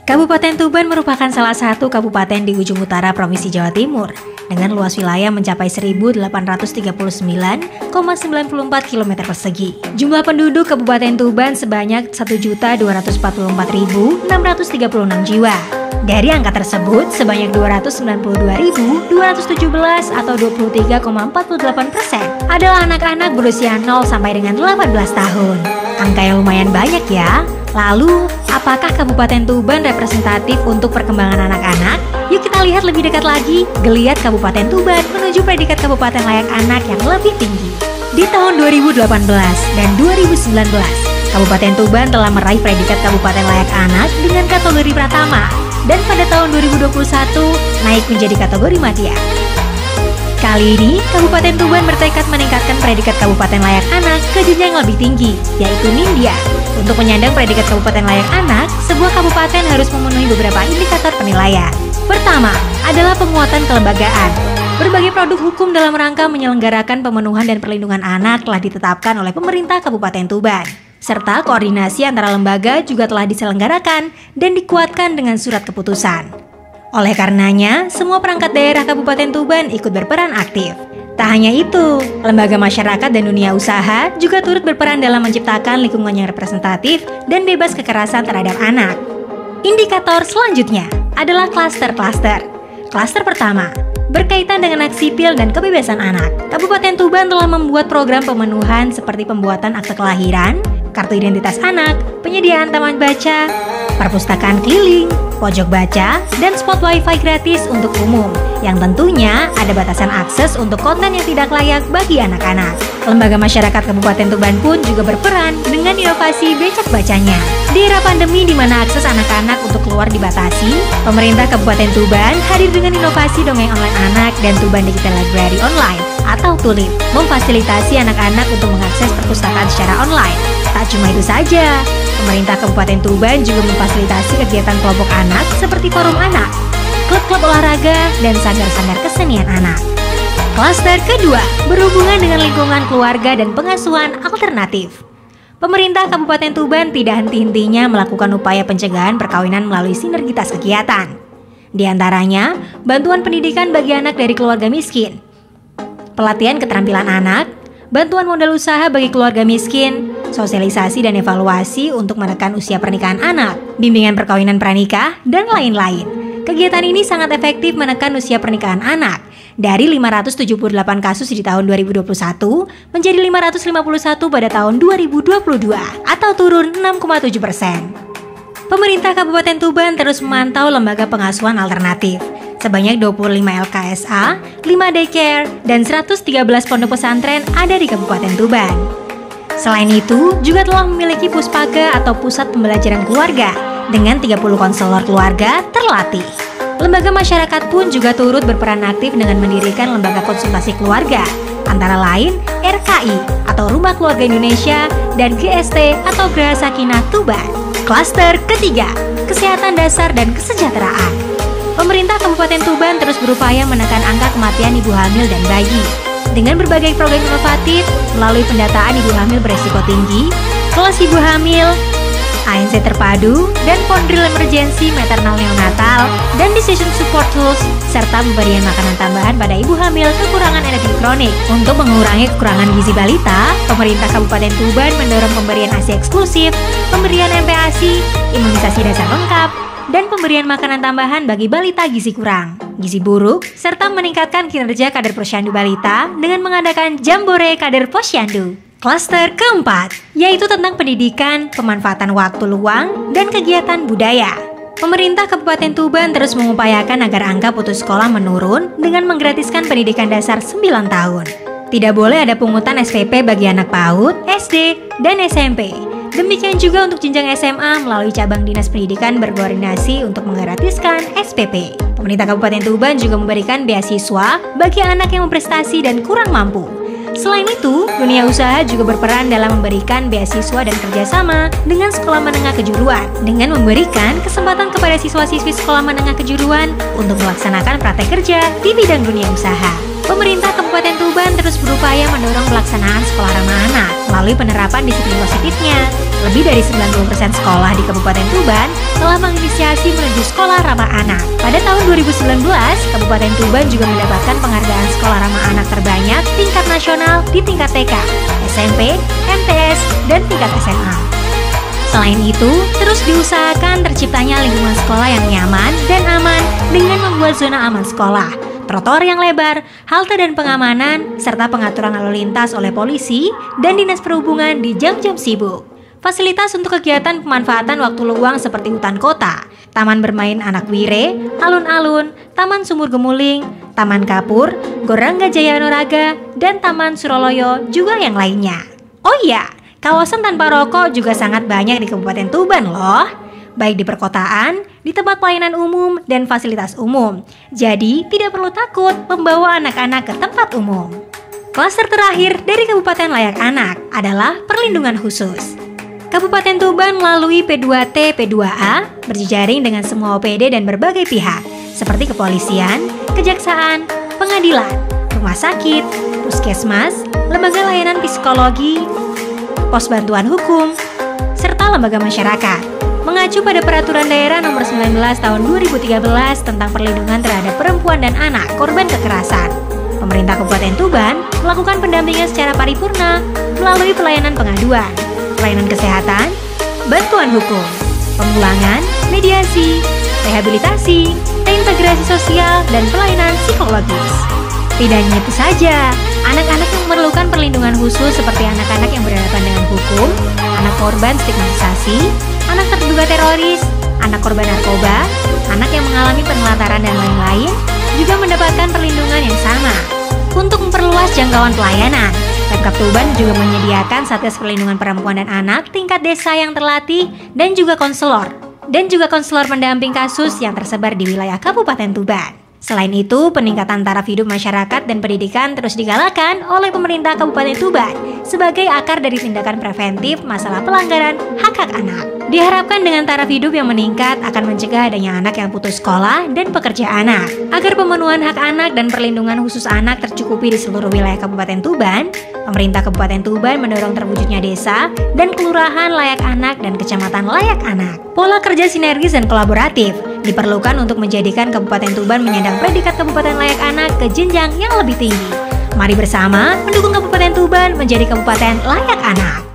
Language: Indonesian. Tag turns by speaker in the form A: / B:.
A: Kabupaten Tuban merupakan salah satu kabupaten di ujung utara Provinsi Jawa Timur dengan luas wilayah mencapai 1.839,94 km persegi. Jumlah penduduk Kabupaten Tuban sebanyak 1.244.636 jiwa. Dari angka tersebut, sebanyak 292.217 atau 23,48% adalah anak-anak berusia 0 sampai dengan 18 tahun. Angka yang lumayan banyak ya. Lalu, apakah Kabupaten Tuban representatif untuk perkembangan anak-anak? Yuk kita lihat lebih dekat lagi geliat Kabupaten Tuban menuju predikat Kabupaten Layak Anak yang lebih tinggi. Di tahun 2018 dan 2019, Kabupaten Tuban telah meraih predikat Kabupaten Layak Anak dengan kategori Pratama dan pada tahun 2021 naik menjadi kategori Madya. Kali ini, Kabupaten Tuban bertekad meningkatkan predikat Kabupaten Layak Anak ke jenjang yang lebih tinggi, yaitu Nindya. Untuk menyandang predikat Kabupaten Layak Anak, sebuah kabupaten harus memenuhi beberapa indikator penilaian. Pertama, adalah penguatan kelembagaan. Berbagai produk hukum dalam rangka menyelenggarakan pemenuhan dan perlindungan anak telah ditetapkan oleh pemerintah Kabupaten Tuban. Serta koordinasi antara lembaga juga telah diselenggarakan dan dikuatkan dengan surat keputusan. Oleh karenanya, semua perangkat daerah Kabupaten Tuban ikut berperan aktif. Tak hanya itu, lembaga masyarakat dan dunia usaha juga turut berperan dalam menciptakan lingkungan yang representatif dan bebas kekerasan terhadap anak. Indikator selanjutnya adalah klaster-klaster. Klaster pertama, berkaitan dengan hak sipil dan kebebasan anak. Kabupaten Tuban telah membuat program pemenuhan seperti pembuatan akte kelahiran, kartu identitas anak, penyediaan taman baca, perpustakaan keliling, pojok baca, dan spot wifi gratis untuk umum, yang tentunya ada batasan akses untuk konten yang tidak layak bagi anak-anak. Lembaga masyarakat Kabupaten Tuban pun juga berperan dengan inovasi becak bacanya. Di era pandemi di mana akses anak-anak untuk keluar dibatasi, pemerintah Kabupaten Tuban hadir dengan inovasi dongeng online anak dan Tuban Digital Library Online atau TULIP, memfasilitasi anak-anak untuk mengakses perpustakaan secara online. Tak cuma itu saja, pemerintah Kabupaten Tuban juga memfasilitasi kegiatan kelompok anak seperti forum anak, klub-klub olahraga, dan sanggar-sanggar kesenian anak. Klaster kedua, berhubungan dengan lingkungan keluarga dan pengasuhan alternatif. Pemerintah Kabupaten Tuban tidak henti-hentinya melakukan upaya pencegahan perkawinan melalui sinergitas kegiatan. Di antaranya, bantuan pendidikan bagi anak dari keluarga miskin, pelatihan keterampilan anak, bantuan modal usaha bagi keluarga miskin, sosialisasi dan evaluasi untuk menekan usia pernikahan anak, bimbingan perkawinan pranikah, dan lain-lain. Kegiatan ini sangat efektif menekan usia pernikahan anak dari 578 kasus di tahun 2021 menjadi 551 pada tahun 2022 atau turun 6,7%. Pemerintah Kabupaten Tuban terus memantau lembaga pengasuhan alternatif. Sebanyak 25 LKSA, 5 daycare, dan 113 pondok pesantren ada di Kabupaten Tuban. Selain itu, juga telah memiliki Puspaga atau Pusat Pembelajaran Keluarga dengan 30 konselor keluarga terlatih. Lembaga masyarakat pun juga turut berperan aktif dengan mendirikan lembaga konsultasi keluarga, antara lain RKI atau Rumah Keluarga Indonesia dan GST atau Geraha Sakinah Tuban. Klaster ketiga, kesehatan dasar dan kesejahteraan. Pemerintah Kabupaten Tuban terus berupaya menekan angka kematian ibu hamil dan bayi dengan berbagai program inovatif melalui pendataan ibu hamil beresiko tinggi, kelas ibu hamil, ANC terpadu, dan pondril emergensi maternal neonatal, dan decision support tools, serta pemberian makanan tambahan pada ibu hamil kekurangan energi kronik. Untuk mengurangi kekurangan gizi balita, pemerintah Kabupaten Tuban mendorong pemberian ASI eksklusif, pemberian MPASI, imunisasi dasar lengkap, dan pemberian makanan tambahan bagi balita gizi kurang, gizi buruk, serta meningkatkan kinerja kader posyandu balita dengan mengadakan Jambore Kader Posyandu. Klaster keempat, yaitu tentang pendidikan, pemanfaatan waktu luang, dan kegiatan budaya. Pemerintah Kabupaten Tuban terus mengupayakan agar angka putus sekolah menurun dengan menggratiskan pendidikan dasar 9 tahun. Tidak boleh ada pungutan SPP bagi anak PAUD, SD, dan SMP. Demikian juga untuk jenjang SMA melalui cabang Dinas Pendidikan berkoordinasi untuk menggratiskan SPP. Pemerintah Kabupaten Tuban juga memberikan beasiswa bagi anak yang memprestasi dan kurang mampu. Selain itu, dunia usaha juga berperan dalam memberikan beasiswa dan kerjasama dengan sekolah menengah kejuruan dengan memberikan kesempatan kepada siswa-siswi sekolah menengah kejuruan untuk melaksanakan praktek kerja di bidang dunia usaha. Pemerintah Kabupaten Tuban terus berupaya mendorong pelaksanaan sekolah ramah anak melalui penerapan disiplin positifnya, Lebih dari 90% sekolah di Kabupaten Tuban telah menginisiasi menuju sekolah ramah anak. Pada tahun 2019, Kabupaten Tuban juga mendapatkan penghargaan sekolah ramah anak terbanyak tingkat nasional di tingkat TK, SMP, MTS, dan tingkat SMA. Selain itu, terus diusahakan terciptanya lingkungan sekolah yang nyaman dan aman dengan membuat zona aman sekolah, trotoar yang lebar, halte dan pengamanan, serta pengaturan lalu lintas oleh polisi dan Dinas Perhubungan di jam-jam sibuk. Fasilitas untuk kegiatan pemanfaatan waktu luang seperti hutan kota, taman bermain anak wire, alun-alun, taman sumur gemuling, taman kapur, Gorangga Jaya Noraga, dan taman Suroloyo juga yang lainnya. Oh iya, kawasan tanpa rokok juga sangat banyak di Kabupaten Tuban loh, baik di perkotaan, di tempat pelayanan umum, dan fasilitas umum. Jadi, tidak perlu takut membawa anak-anak ke tempat umum. Klaster terakhir dari Kabupaten Layak Anak adalah perlindungan khusus. Kabupaten Tuban melalui P2T, P2A berjejaring dengan semua OPD dan berbagai pihak, seperti kepolisian, kejaksaan, pengadilan, rumah sakit, puskesmas, lembaga layanan psikologi, pos bantuan hukum, serta lembaga masyarakat, mengacu pada Peraturan Daerah Nomor 19 Tahun 2013 tentang perlindungan terhadap perempuan dan anak korban kekerasan. Pemerintah Kabupaten Tuban melakukan pendampingan secara paripurna melalui pelayanan pengaduan, pelayanan kesehatan, bantuan hukum, pemulangan, mediasi, rehabilitasi, reintegrasi sosial, dan pelayanan psikologis. Tidak hanya itu saja, anak-anak yang memerlukan perlindungan khusus seperti anak-anak yang berhadapan dengan hukum, anak korban stigmatisasi, anak terduga teroris, anak korban narkoba, anak yang mengalami penelantaran dan lain-lain juga mendapatkan perlindungan yang sama. Untuk memperluas jangkauan pelayanan, Pemkab Tuban juga menyediakan Satgas Perlindungan Perempuan dan Anak tingkat desa yang terlatih dan juga konselor pendamping kasus yang tersebar di wilayah Kabupaten Tuban. Selain itu, peningkatan taraf hidup masyarakat dan pendidikan terus digalakan oleh pemerintah Kabupaten Tuban sebagai akar dari tindakan preventif masalah pelanggaran hak-hak anak. Diharapkan dengan taraf hidup yang meningkat akan mencegah adanya anak yang putus sekolah dan pekerja anak. Agar pemenuhan hak anak dan perlindungan khusus anak tercukupi di seluruh wilayah Kabupaten Tuban, pemerintah Kabupaten Tuban mendorong terwujudnya desa dan kelurahan layak anak dan kecamatan layak anak. Pola kerja sinergis dan kolaboratif diperlukan untuk menjadikan Kabupaten Tuban menyandang predikat Kabupaten Layak Anak ke jenjang yang lebih tinggi. Mari bersama mendukung Kabupaten Tuban menjadi Kabupaten Layak Anak.